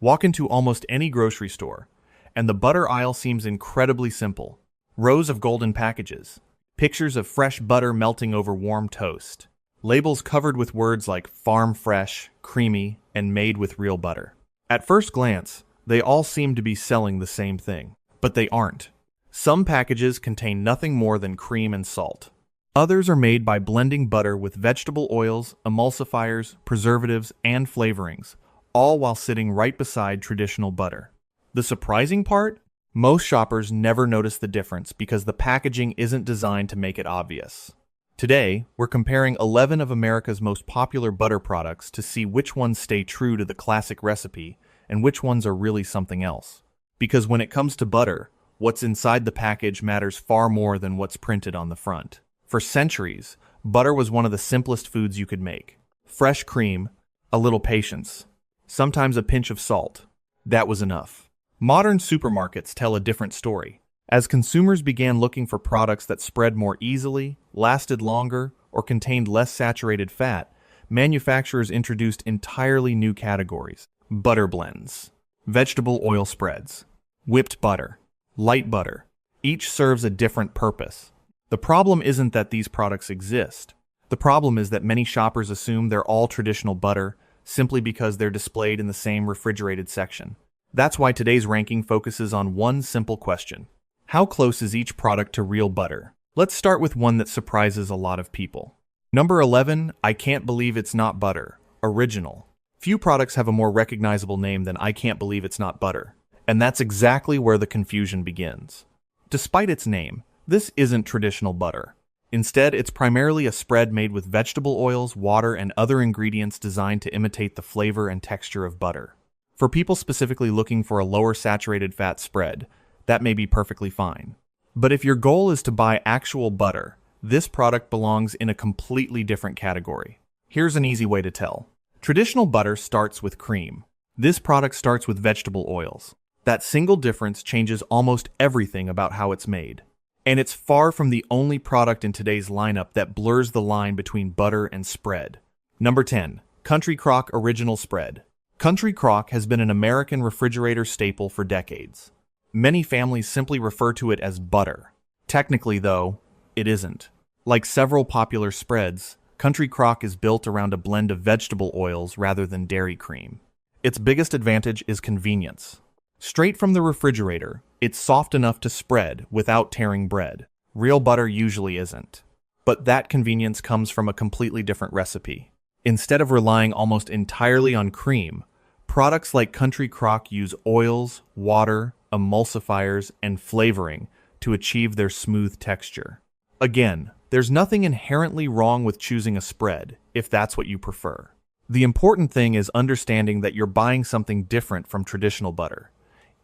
Walk into almost any grocery store, and the butter aisle seems incredibly simple. Rows of golden packages, pictures of fresh butter melting over warm toast, labels covered with words like farm fresh, creamy, and made with real butter. At first glance, they all seem to be selling the same thing, but they aren't. Some packages contain nothing more than cream and salt. Others are made by blending butter with vegetable oils, emulsifiers, preservatives, and flavorings, all while sitting right beside traditional butter. The surprising part? Most shoppers never notice the difference because the packaging isn't designed to make it obvious. Today, we're comparing 11 of America's most popular butter products to see which ones stay true to the classic recipe and which ones are really something else. Because when it comes to butter, what's inside the package matters far more than what's printed on the front. For centuries, butter was one of the simplest foods you could make. Fresh cream, a little patience, sometimes a pinch of salt. That was enough. Modern supermarkets tell a different story. As consumers began looking for products that spread more easily, lasted longer, or contained less saturated fat, manufacturers introduced entirely new categories. Butter blends, vegetable oil spreads, whipped butter, light butter. Each serves a different purpose. The problem isn't that these products exist. The problem is that many shoppers assume they're all traditional butter simply because they're displayed in the same refrigerated section. That's why today's ranking focuses on one simple question. How close is each product to real butter? Let's start with one that surprises a lot of people. Number 11, I Can't Believe It's Not Butter, Original. Few products have a more recognizable name than I Can't Believe It's Not Butter. And that's exactly where the confusion begins. Despite its name, this isn't traditional butter. Instead, it's primarily a spread made with vegetable oils, water, and other ingredients designed to imitate the flavor and texture of butter. For people specifically looking for a lower saturated fat spread, that may be perfectly fine. But if your goal is to buy actual butter, this product belongs in a completely different category. Here's an easy way to tell. Traditional butter starts with cream. This product starts with vegetable oils. That single difference changes almost everything about how it's made. And it's far from the only product in today's lineup that blurs the line between butter and spread. Number 10. Country Crock Original Spread. Country Crock has been an American refrigerator staple for decades. Many families simply refer to it as butter. Technically, though, it isn't. Like several popular spreads, Country Crock is built around a blend of vegetable oils rather than dairy cream. Its biggest advantage is convenience. Straight from the refrigerator, it's soft enough to spread without tearing bread. Real butter usually isn't. But that convenience comes from a completely different recipe. Instead of relying almost entirely on cream, products like Country Crock use oils, water, emulsifiers, and flavoring to achieve their smooth texture. Again, there's nothing inherently wrong with choosing a spread, if that's what you prefer. The important thing is understanding that you're buying something different from traditional butter,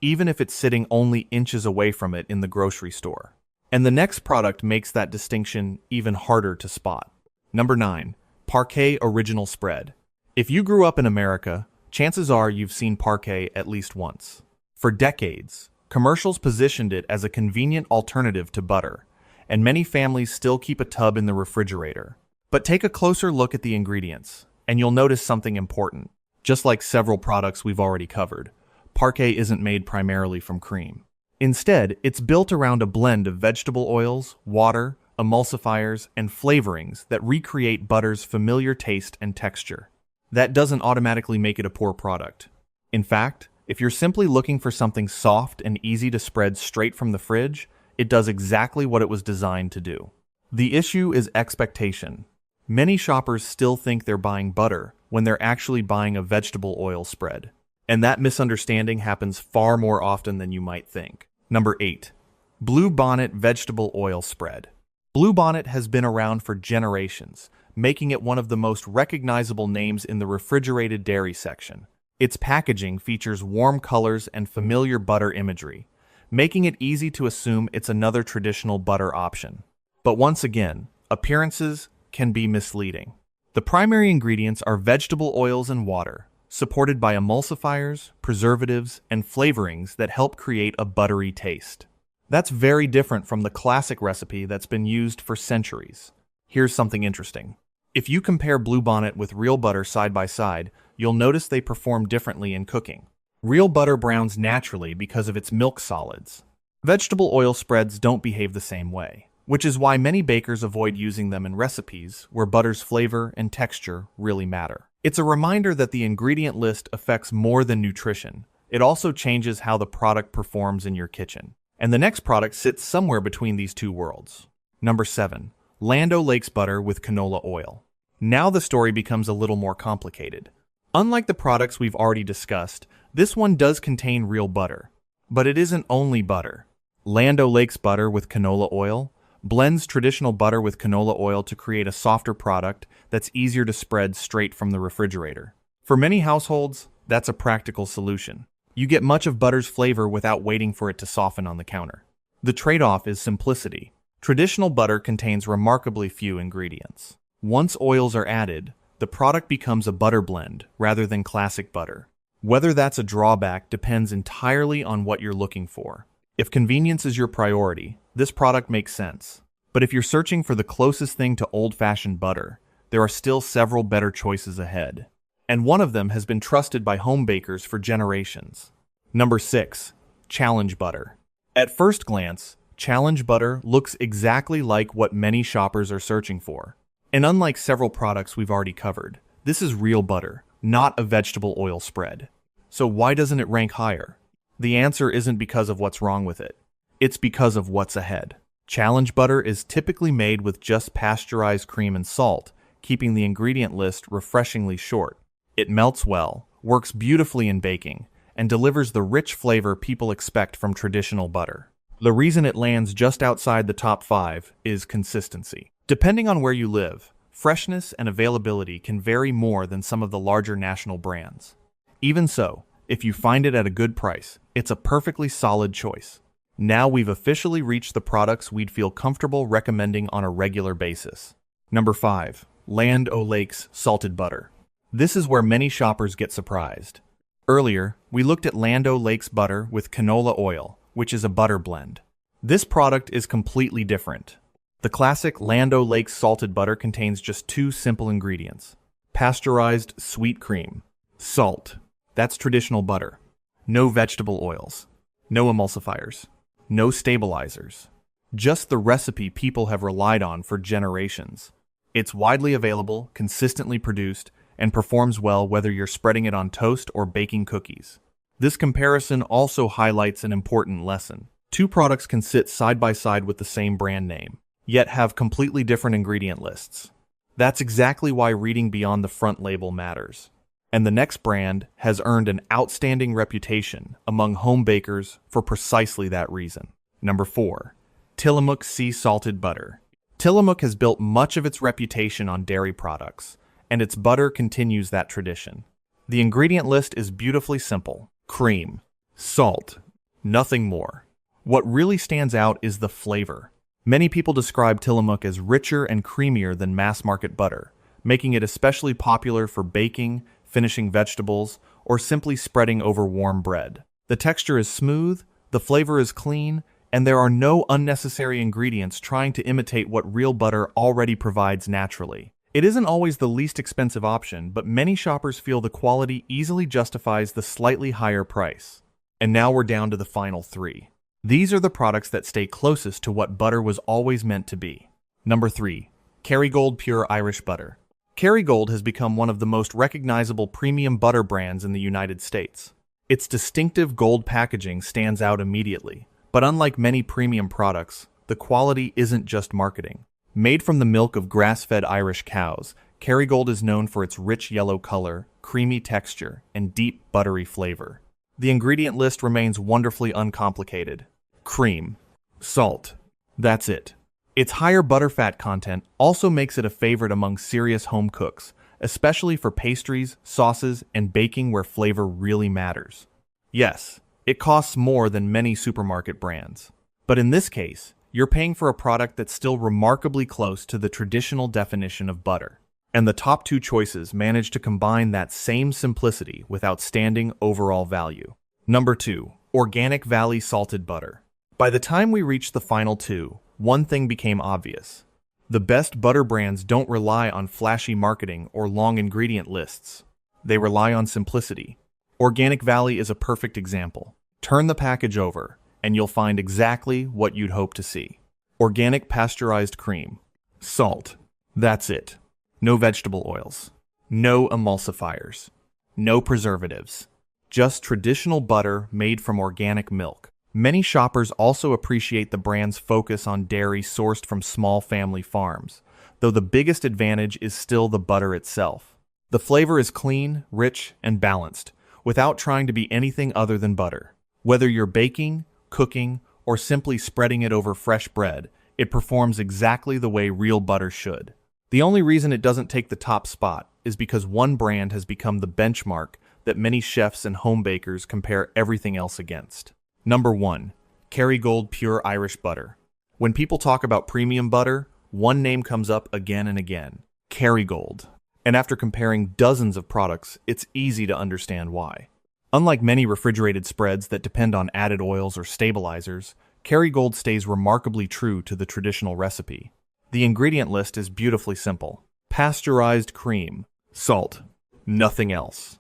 even if it's sitting only inches away from it in the grocery store. And the next product makes that distinction even harder to spot. Number 9. Parquet Original Spread. If you grew up in America, chances are you've seen Parquet at least once. For decades, commercials positioned it as a convenient alternative to butter, and many families still keep a tub in the refrigerator. But take a closer look at the ingredients, and you'll notice something important. Just like several products we've already covered, Parquet isn't made primarily from cream. Instead, it's built around a blend of vegetable oils, water, emulsifiers, and flavorings that recreate butter's familiar taste and texture. That doesn't automatically make it a poor product. In fact, if you're simply looking for something soft and easy to spread straight from the fridge, it does exactly what it was designed to do. The issue is expectation. Many shoppers still think they're buying butter when they're actually buying a vegetable oil spread. And that misunderstanding happens far more often than you might think. Number 8. Blue Bonnet Vegetable Oil Spread. Blue Bonnet has been around for generations, making it one of the most recognizable names in the refrigerated dairy section. Its packaging features warm colors and familiar butter imagery, making it easy to assume it's another traditional butter option. But once again, appearances can be misleading. The primary ingredients are vegetable oils and water, supported by emulsifiers, preservatives, and flavorings that help create a buttery taste. That's very different from the classic recipe that's been used for centuries. Here's something interesting. If you compare Blue Bonnet with real butter side by side, you'll notice they perform differently in cooking. Real butter browns naturally because of its milk solids. Vegetable oil spreads don't behave the same way, which is why many bakers avoid using them in recipes where butter's flavor and texture really matter. It's a reminder that the ingredient list affects more than nutrition. It also changes how the product performs in your kitchen. And the next product sits somewhere between these two worlds. Number 7. Land O'Lakes butter with canola oil. Now the story becomes a little more complicated. Unlike the products we've already discussed, this one does contain real butter. But it isn't only butter. Land O'Lakes butter with canola oil blends traditional butter with canola oil to create a softer product that's easier to spread straight from the refrigerator. For many households, that's a practical solution. You get much of butter's flavor without waiting for it to soften on the counter. The trade-off is simplicity. Traditional butter contains remarkably few ingredients. Once oils are added, the product becomes a butter blend rather than classic butter. Whether that's a drawback depends entirely on what you're looking for. If convenience is your priority, this product makes sense. But if you're searching for the closest thing to old-fashioned butter, there are still several better choices ahead. And one of them has been trusted by home bakers for generations. Number 6. Challenge butter. At first glance, Challenge butter looks exactly like what many shoppers are searching for. And unlike several products we've already covered, this is real butter, not a vegetable oil spread. So why doesn't it rank higher? The answer isn't because of what's wrong with it. It's because of what's ahead. Challenge butter is typically made with just pasteurized cream and salt, keeping the ingredient list refreshingly short. It melts well, works beautifully in baking, and delivers the rich flavor people expect from traditional butter. The reason it lands just outside the top 5 is consistency. Depending on where you live, freshness and availability can vary more than some of the larger national brands. Even so, if you find it at a good price, it's a perfectly solid choice. Now we've officially reached the products we'd feel comfortable recommending on a regular basis. Number 5. Land O'Lakes salted butter. This is where many shoppers get surprised. Earlier, we looked at Land O'Lakes butter with canola oil, which is a butter blend. This product is completely different. The classic Land O'Lakes salted butter contains just 2 simple ingredients: pasteurized sweet cream, salt. That's traditional butter. No vegetable oils, no emulsifiers, no stabilizers. Just the recipe people have relied on for generations. It's widely available, consistently produced, and performs well whether you're spreading it on toast or baking cookies. This comparison also highlights an important lesson. 2 products can sit side by side with the same brand name, yet have completely different ingredient lists. That's exactly why reading beyond the front label matters. And the next brand has earned an outstanding reputation among home bakers for precisely that reason. Number 4. Tillamook Sea Salted Butter. Tillamook has built much of its reputation on dairy products, and its butter continues that tradition. The ingredient list is beautifully simple: cream, salt, nothing more. What really stands out is the flavor. Many people describe Tillamook as richer and creamier than mass-market butter, making it especially popular for baking, finishing vegetables, or simply spreading over warm bread. The texture is smooth, the flavor is clean, and there are no unnecessary ingredients trying to imitate what real butter already provides naturally. It isn't always the least expensive option, but many shoppers feel the quality easily justifies the slightly higher price. And now we're down to the final 3. These are the products that stay closest to what butter was always meant to be. Number 3. Kerrygold Pure Irish Butter. Kerrygold has become one of the most recognizable premium butter brands in the United States. Its distinctive gold packaging stands out immediately, but unlike many premium products, the quality isn't just marketing. Made from the milk of grass-fed Irish cows, Kerrygold is known for its rich yellow color, creamy texture, and deep, buttery flavor. The ingredient list remains wonderfully uncomplicated. Cream, salt, that's it. Its higher butterfat content also makes it a favorite among serious home cooks, especially for pastries, sauces, and baking where flavor really matters. Yes, it costs more than many supermarket brands. But in this case, you're paying for a product that's still remarkably close to the traditional definition of butter. And the top 2 choices manage to combine that same simplicity with outstanding overall value. Number 2. Organic Valley Salted Butter. By the time we reached the final 2, one thing became obvious. The best butter brands don't rely on flashy marketing or long ingredient lists. They rely on simplicity. Organic Valley is a perfect example. Turn the package over, and you'll find exactly what you'd hope to see. Organic pasteurized cream. Salt. That's it. No vegetable oils. No emulsifiers. No preservatives. Just traditional butter made from organic milk. Many shoppers also appreciate the brand's focus on dairy sourced from small family farms, though the biggest advantage is still the butter itself. The flavor is clean, rich, and balanced, without trying to be anything other than butter. Whether you're baking, cooking, or simply spreading it over fresh bread, it performs exactly the way real butter should. The only reason it doesn't take the top spot is because one brand has become the benchmark that many chefs and home bakers compare everything else against. Number 1. Kerrygold Pure Irish Butter. When people talk about premium butter, one name comes up again and again: Kerrygold. And after comparing dozens of products, it's easy to understand why. Unlike many refrigerated spreads that depend on added oils or stabilizers, Kerrygold stays remarkably true to the traditional recipe. The ingredient list is beautifully simple: pasteurized cream, salt, nothing else.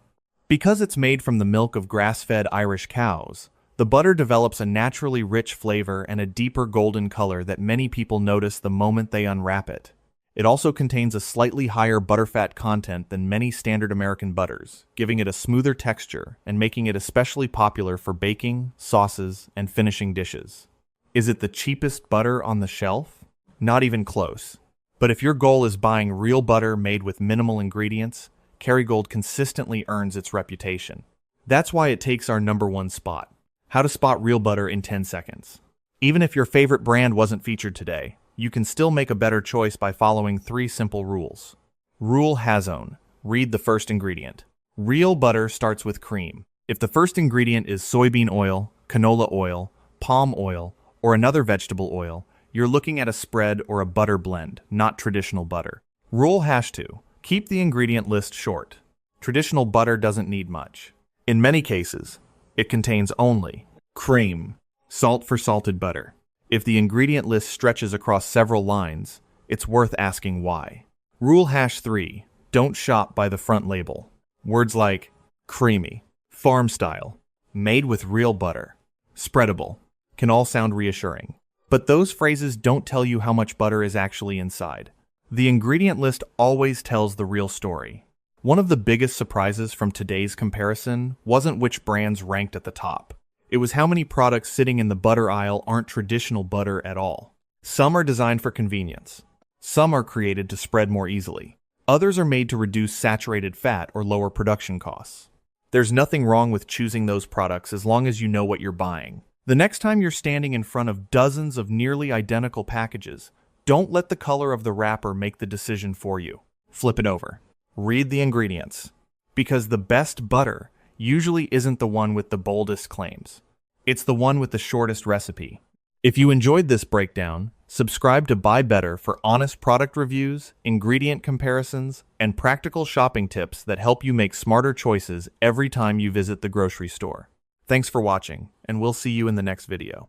Because it's made from the milk of grass-fed Irish cows, the butter develops a naturally rich flavor and a deeper golden color that many people notice the moment they unwrap it. It also contains a slightly higher butterfat content than many standard American butters, giving it a smoother texture and making it especially popular for baking, sauces, and finishing dishes. Is it the cheapest butter on the shelf? Not even close. But if your goal is buying real butter made with minimal ingredients, Kerrygold consistently earns its reputation. That's why it takes our number 1 spot. How to spot real butter in 10 seconds. Even if your favorite brand wasn't featured today, you can still make a better choice by following 3 simple rules. Rule Hazone. Read the first ingredient. Real butter starts with cream. If the first ingredient is soybean oil, canola oil, palm oil, or another vegetable oil, you're looking at a spread or a butter blend, not traditional butter. Rule #2. Keep the ingredient list short. Traditional butter doesn't need much. In many cases, it contains only cream, salt for salted butter. If the ingredient list stretches across several lines, it's worth asking why. Rule #3. Don't shop by the front label. Words like creamy, farm style, made with real butter, spreadable, can all sound reassuring. But those phrases don't tell you how much butter is actually inside. The ingredient list always tells the real story. One of the biggest surprises from today's comparison wasn't which brands ranked at the top. It was how many products sitting in the butter aisle aren't traditional butter at all. Some are designed for convenience. Some are created to spread more easily. Others are made to reduce saturated fat or lower production costs. There's nothing wrong with choosing those products as long as you know what you're buying. The next time you're standing in front of dozens of nearly identical packages, don't let the color of the wrapper make the decision for you. Flip it over. Read the ingredients. Because the best butter usually isn't the one with the boldest claims. It's the one with the shortest recipe. If you enjoyed this breakdown, subscribe to Buy Better for honest product reviews, ingredient comparisons, and practical shopping tips that help you make smarter choices every time you visit the grocery store. Thanks for watching, and we'll see you in the next video.